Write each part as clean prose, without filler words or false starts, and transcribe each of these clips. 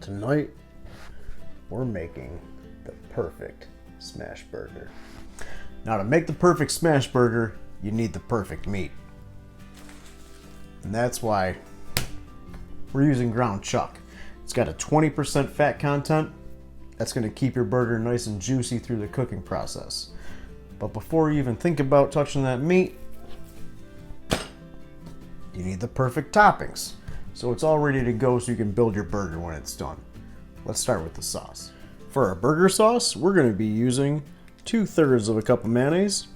Tonight, we're making the perfect smash burger. Now, to make the perfect smash burger, you need the perfect meat. And that's why we're using ground chuck. It's got a 20% fat content. That's going to keep your burger nice and juicy through the cooking process. But before you even think about touching that meat, you need the perfect toppings. So it's all ready to go so you can build your burger when it's done. Let's start with the sauce. For our burger sauce, we're going to be using 2/3 of a cup of mayonnaise,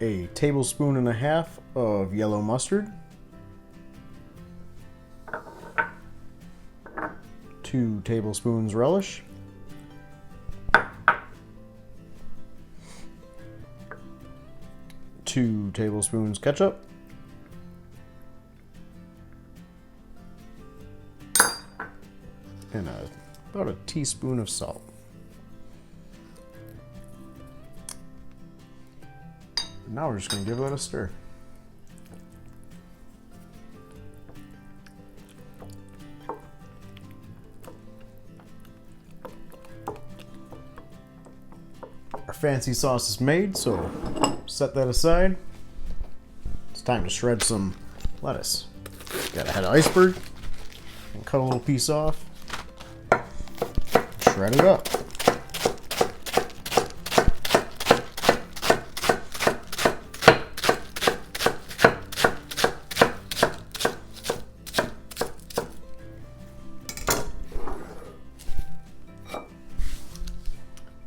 a tablespoon and a half of yellow mustard, 2 tablespoons relish, 2 tablespoons ketchup, and about a teaspoon of salt. Now we're just going to give that a stir. Our fancy sauce is made, so set that aside. It's time to shred some lettuce. Got a head of iceberg, and cut a little piece off. Shred it up.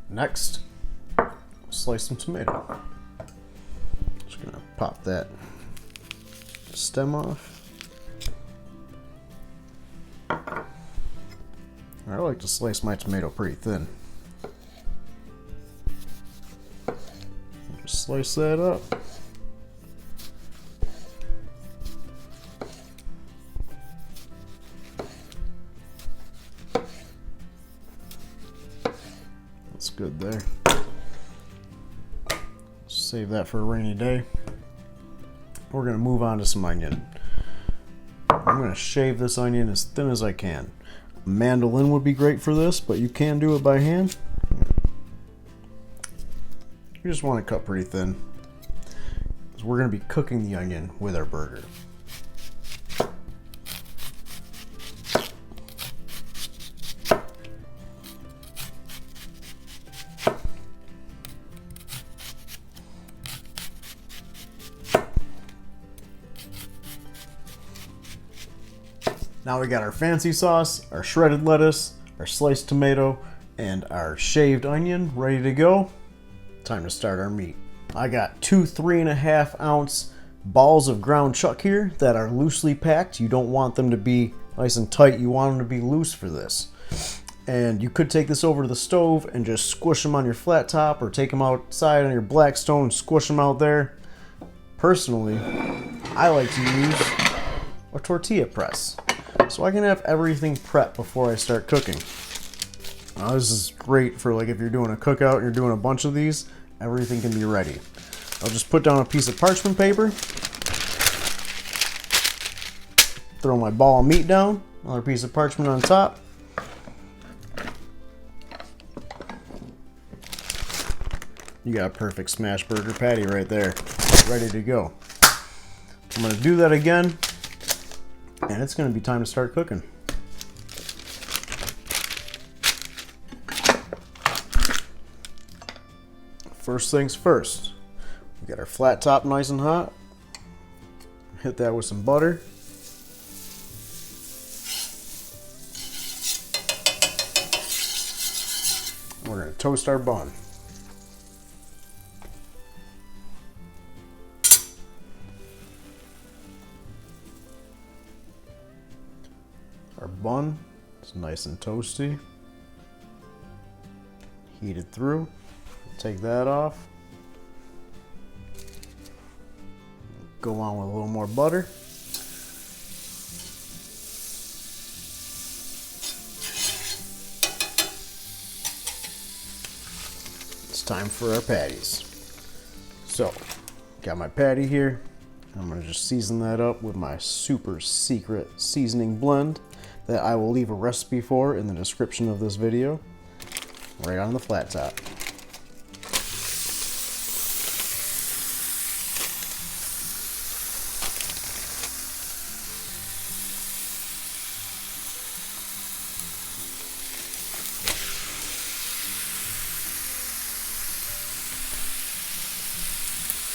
Next, slice some tomato. Just gonna pop that stem off. I like to slice my tomato pretty thin. Just slice that up. That's good there. Save that for a rainy day. We're going to move on to some onion. I'm going to shave this onion as thin as I can. A mandolin would be great for this, but you can do it by hand. You just want to cut pretty thin, because we're going to be cooking the onion with our burger. Now we got our fancy sauce, our shredded lettuce, our sliced tomato, and our shaved onion ready to go. Time to start our meat. I got 2 3.5 ounce balls of ground chuck here that are loosely packed. You don't want them to be nice and tight. You want them to be loose for this. And you could take this over to the stove and just squish them on your flat top, or take them outside on your Blackstone and squish them out there. Personally, I like to use a tortilla press, so I can have everything prepped before I start cooking. Now, this is great for like if you're doing a cookout and you're doing a bunch of these, everything can be ready. I'll just put down a piece of parchment paper, throw my ball of meat down, another piece of parchment on top. You got a perfect smash burger patty right there, ready to go. I'm going to do that again, and it's going to be time to start cooking. First things first, we got our flat top nice and hot. Hit that with some butter. We're going to toast our bun. Our bun is nice and toasty. Heated through. Take that off. Go on with a little more butter. It's time for our patties. So, got my patty here. I'm gonna just season that up with my super secret seasoning blend that I will leave a recipe for in the description of this video, right on the flat top.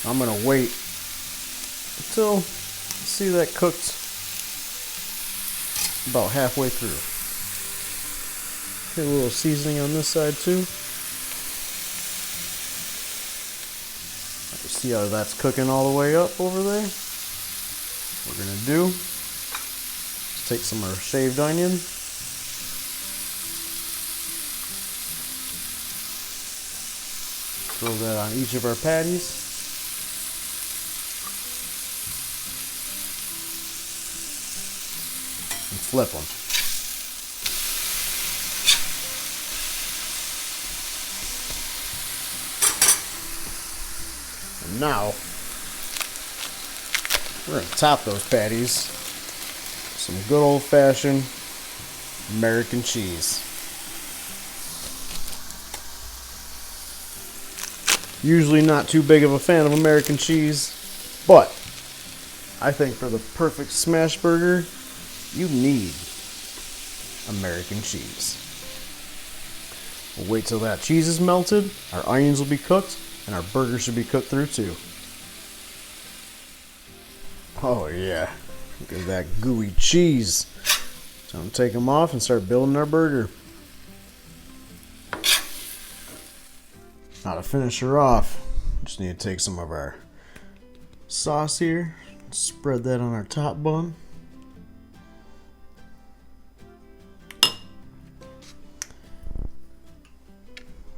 I'm gonna wait until see that cooked about halfway through. Get a little seasoning on this side too. See how that's cooking all the way up over there? What we're gonna do is take some of our shaved onion. Throw that on each of our patties. And flip them. And now, we're going to top those patties with some good old-fashioned American cheese. Usually not too big of a fan of American cheese, but I think for the perfect smash burger, you need American cheese. We'll wait till that cheese is melted, our onions will be cooked, and our burger should be cooked through too. Oh yeah, look at that gooey cheese. So I'm gonna take them off and start building our burger. Now to finish her off, just need to take some of our sauce here, spread that on our top bun.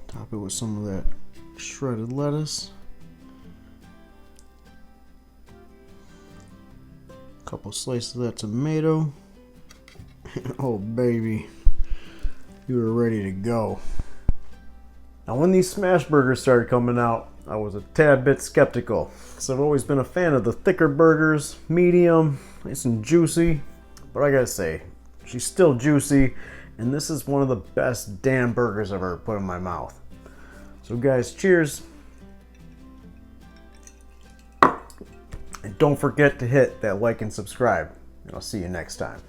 Top it with some of that shredded lettuce. A couple slices of that tomato. Oh baby, you are ready to go. Now when these smash burgers started coming out, I was a tad bit skeptical, because I've always been a fan of the thicker burgers, medium, nice and juicy. But I gotta say, she's still juicy, and this is one of the best damn burgers I've ever put in my mouth. So guys, cheers. And don't forget to hit that like and subscribe. And I'll see you next time.